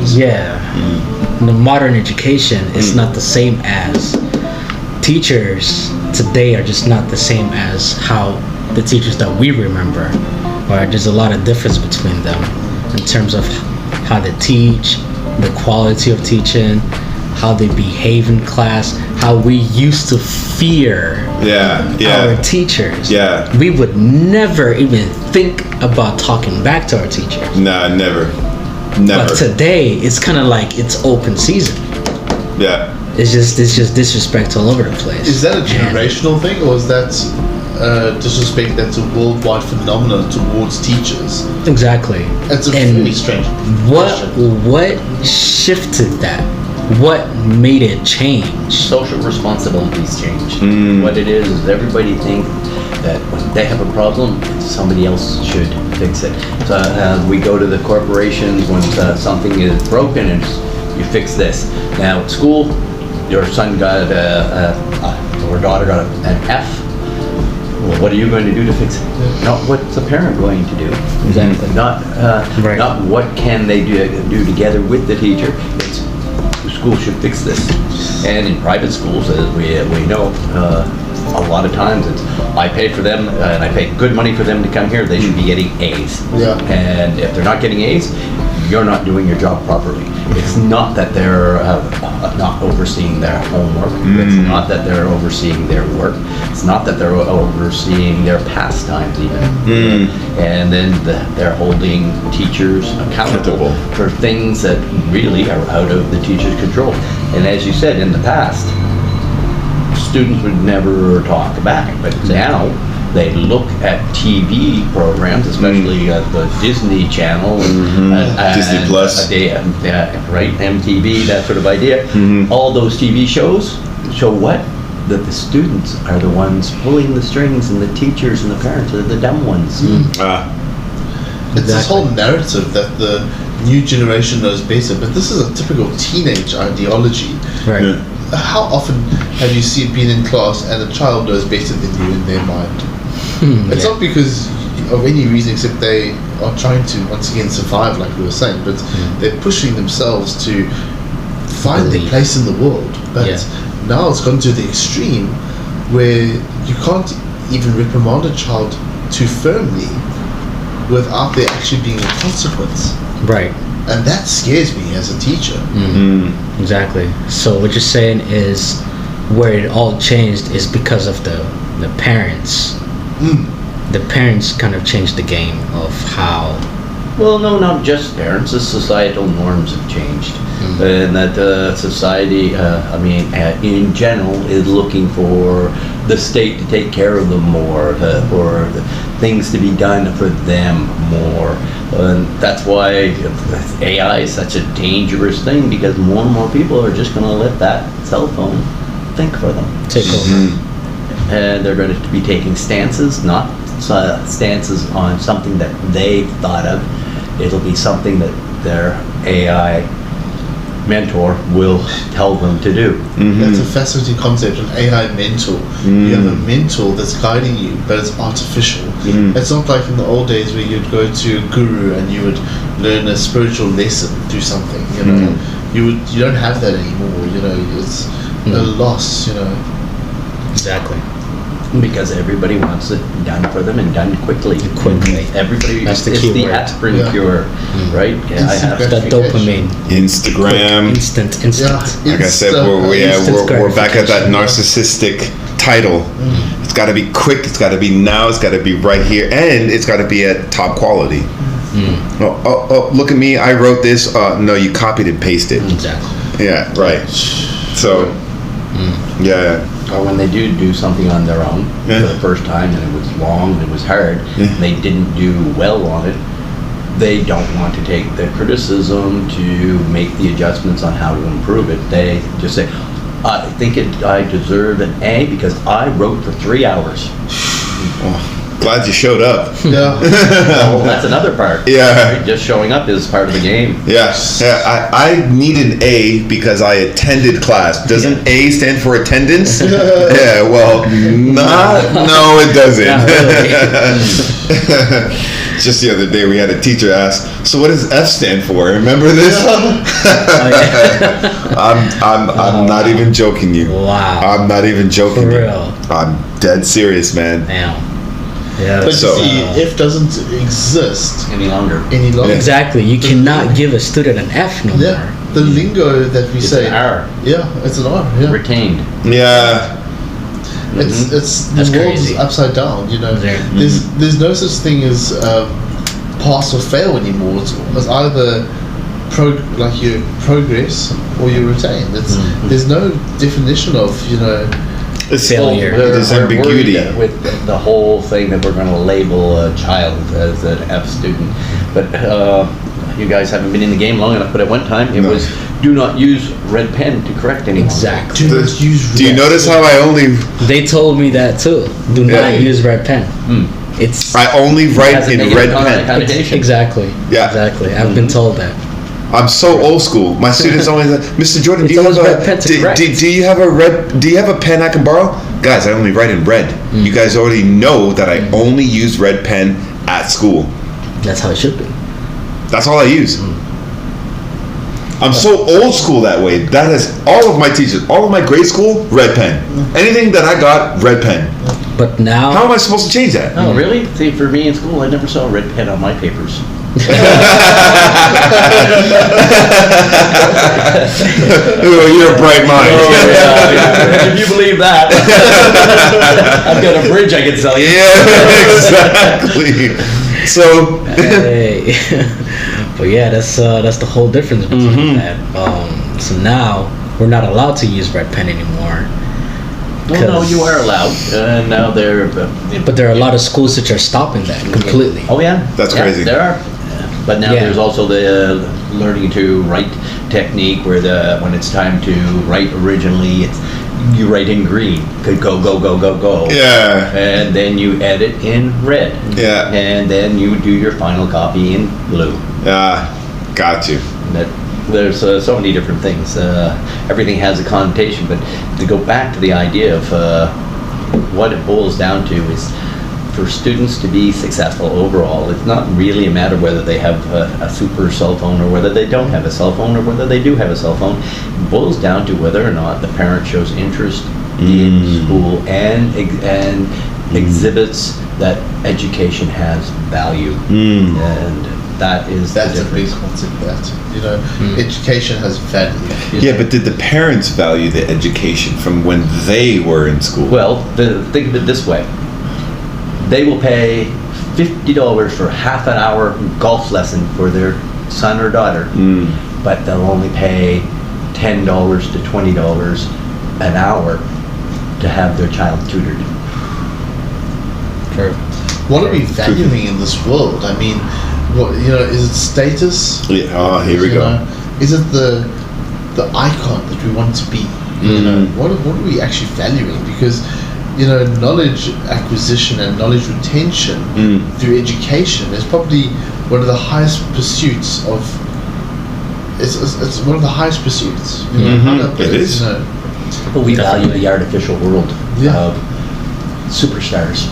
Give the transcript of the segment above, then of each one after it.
teachers. Yeah. The modern education is not the same as teachers today are just not the same as how the teachers that we remember. Or there's a lot of difference between them in terms of how they teach, the quality of teaching, how they behave in class, how we used to fear our teachers. Yeah. We would never even think about talking back to our teachers. Nah, never. But today, it's kind of like it's open season. Yeah. It's just disrespect all over the place. Is that a generational thing, or is that disrespect that's a worldwide phenomenon towards teachers? Exactly. It's a really strange question. What shifted that? What made it change? Social responsibilities change. What it is everybody thinks that when they have a problem, somebody else should fix it. So we go to the corporations when something is broken and you fix this. Now at school, your son got or daughter got an F. Well, what are you going to do to fix it? Not what's the parent going to do. Exactly. Not what can they do together with the teacher. It's the school should fix this. And in private schools, as we know, a lot of times it's I pay for them and I pay good money for them to come here. They should be getting A's. Yeah. And if they're not getting A's, you're not doing your job properly. It's not that they're not overseeing their homework. It's not that they're overseeing their work. It's not that they're overseeing their pastimes even. And then they're holding teachers accountable for things that really are out of the teacher's control. And as you said, in the past, students would never talk back, but now they look at TV programs, especially the Disney Channel, and Disney Plus, right? MTV, that sort of idea. All those TV shows show what? That the students are the ones pulling the strings, and the teachers and the parents are the dumb ones. It's this whole narrative that the new generation knows better, but this is a typical teenage ideology. Right. Yeah. How often have you been in class and a child knows better than you in their mind? It's not because of any reason except they are trying to once again survive, like we were saying, but they're pushing themselves to find their place in the world. But now it's gone to the extreme where you can't even reprimand a child too firmly without there actually being a consequence. Right. And that scares me as a teacher. Exactly. So what you're saying is where it all changed is because of the parents. The parents kind of changed the game of how. Well, no, not just parents. The societal norms have changed, and that society, in general, is looking for the state to take care of them more, for things to be done for them more. And that's why AI is such a dangerous thing, because more and more people are just going to let that cell phone think for them. Take over. And they're going to be taking stances, not stances on something that they've thought of. It'll be something that their AI mentor will tell them to do. That's a fascinating concept, an AI mentor. You have a mentor that's guiding you, but it's artificial. It's not like in the old days where you'd go to a guru and you would learn a spiritual lesson, do something, you know. You don't have that anymore, you know. It's a loss, you know. Exactly. Because everybody wants it done for them and done quickly. Everybody, that's the it's key the word. aspirin cure, right? I have that dopamine. Instagram. Instant. Yeah, Like I said, we're back at that narcissistic title. It's got to be quick. It's got to be now. It's got to be right here, and it's got to be at top quality. Oh, look at me! I wrote this. No, you copied and pasted. Exactly. Yeah, right. So, yeah. Or when they do something on their own for the first time, and it was long, and it was hard, and they didn't do well on it, they don't want to take the criticism to make the adjustments on how to improve it. They just say, I think I deserve an A because I wrote for 3 hours. Glad you showed up. Yeah. Well, that's another part. Yeah. Right? Just showing up is part of the game. Yeah. I need an A because I attended class. Doesn't A stand for attendance? Yeah, well, no, it doesn't. Just the other day, we had a teacher ask, "So what does F stand for?" Remember this? I'm not even joking you. Wow. I'm not even joking. For real. I'm dead serious, man. Damn. Yeah. But So- you see, F doesn't exist Any longer. any longer. Exactly. You cannot give a student an F no more. Yeah, the lingo that we It's say. an R. Yeah, it's an R. Yeah, Retained. Yeah. it's That's the world crazy. is upside down. You know, Yeah. there's no such thing as pass or fail anymore. It's either you progress or you retain. There's no definition of It's Failure. There's We're ambiguity. worried with the whole thing that we're going to label a child as an F student. But you guys haven't been in the game long enough, but at one time it No. was do not use red pen to correct anyone. Exactly. do not use. Do you notice how I only They told me that too. Do not Yeah. use red pen. It's I only write Has a in negative red connotation. pen? Connotation. exactly. Yeah. Exactly. I've been told that. I'm so old school. My students always like, Mr. Jordan, do It's you have always a red pen to do, correct. do you have a red? Do you have a pen I can borrow? Guys, I only write in red. You guys already know that I only use red pen at school. That's how it should be. That's all I use. I'm so old school that way. That is all of my teachers, all of my grade school, red pen. Anything that I got, red pen. But now, How am I supposed to change that? Oh, really? See, for me in school, I never saw a red pen on my papers. Oh, you're a bright mind. If you believe that, I've got a bridge I can sell you. Yeah, exactly. So, hey. But yeah, that's the whole difference between that. So now we're not allowed to use red pen anymore. No, you are allowed. Now they're. But there are a lot of schools that are stopping that completely. Oh yeah, That's Yeah, crazy. There are, but now Yeah. there's also the learning to write technique, where when it's time to write originally, you write in green, could go, yeah. and then you edit in red, Yeah. and then you do your final copy in blue. Got you. There's so many different things. Everything has a connotation, but to go back to the idea of what it boils down to is for students to be successful overall, it's not really a matter whether they have a super cell phone or whether they don't have a cell phone or whether they do have a cell phone. It boils down to whether or not the parent shows interest in school and exhibits that education has value. And that is That's the a big difference. concept. Education has value. Yeah, but did the parents value the education from when they were in school? Well, think of it this way. They will pay $50 for half an hour golf lesson for their son or daughter, but they'll only pay $10 to $20 an hour to have their child tutored. What are we valuing in this world? I mean, what is it status? Yeah. Oh, here we go. Is it the icon that we want to be? What are we actually valuing? Because knowledge acquisition and knowledge retention through education is probably one of the highest pursuits of. It's one of the highest pursuits. It is. But we value the artificial world Yeah. of superstars.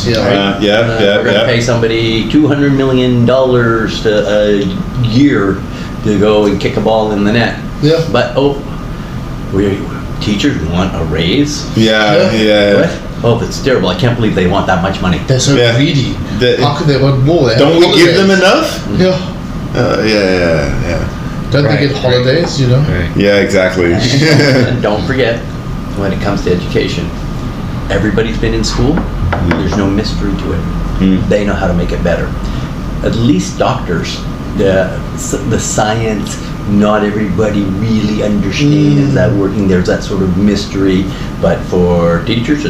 Yeah. We're going to pay somebody $200 million a year to go and kick a ball in the net. Yeah. But teachers want a raise. Yeah. What? Oh, that's terrible! I can't believe they want that much money. They're so greedy. How could they want more? They Don't have we give them holidays. enough? Yeah. Yeah. Don't Right, they get right. holidays? Right. Yeah, exactly. And don't forget, when it comes to education, everybody's been in school. There's no mystery to it. They know how to make it better. At least doctors, the science, not everybody really understands that working. There's that sort of mystery. But for teachers,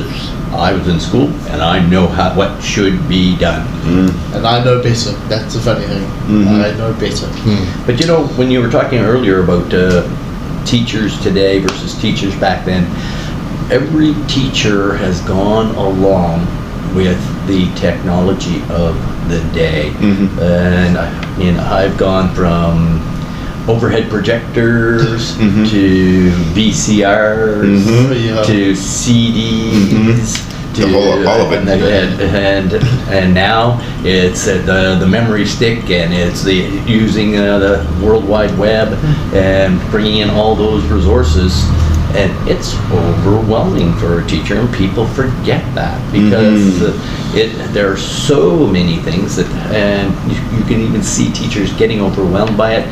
I was in school and I know what should be done. And I know better. That's the funny thing. I know better. But when you were talking earlier about teachers today versus teachers back then, every teacher has gone along with the technology of the day. And I've gone from overhead projectors to VCRs to CDs all of it. And now it's the memory stick, and it's using the World Wide Web and bringing in all those resources. And it's overwhelming for a teacher, and people forget that because there are so many things that, and you can even see teachers getting overwhelmed by it.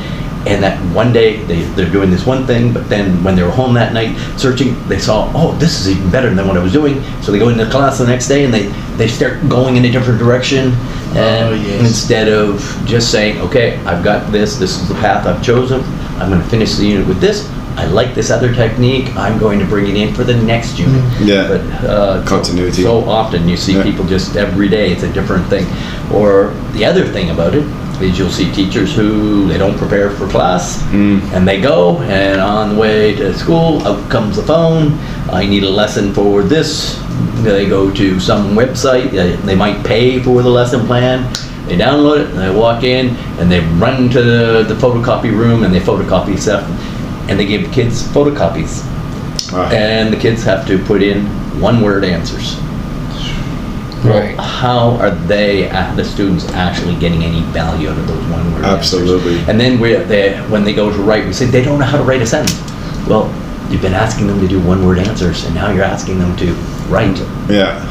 And that one day they're doing this one thing, but then when they were home that night searching, they saw, oh, this is even better than what I was doing. So they go into class the next day and they start going in a different direction. And instead of just saying, okay, I've got this is the path I've chosen, I'm going to finish the unit with this. I like this other technique, I'm going to bring it in for the next unit. But continuity. So often you see people just every day, it's a different thing. Or the other thing about it is you'll see teachers who they don't prepare for class, and they go, and on the way to school, out comes the phone, I need a lesson for this. They go to some website, they might pay for the lesson plan, they download it, and they walk in, and they run to the photocopy room, and they photocopy stuff, and they give kids photocopies. And the kids have to put in one-word answers. Right. Well, how are the students actually getting any value out of those one-word Absolutely. answers? And then when they go to write, we say they don't know how to write a sentence. Well, you've been asking them to do one-word answers, and now you're asking them to write. Yeah.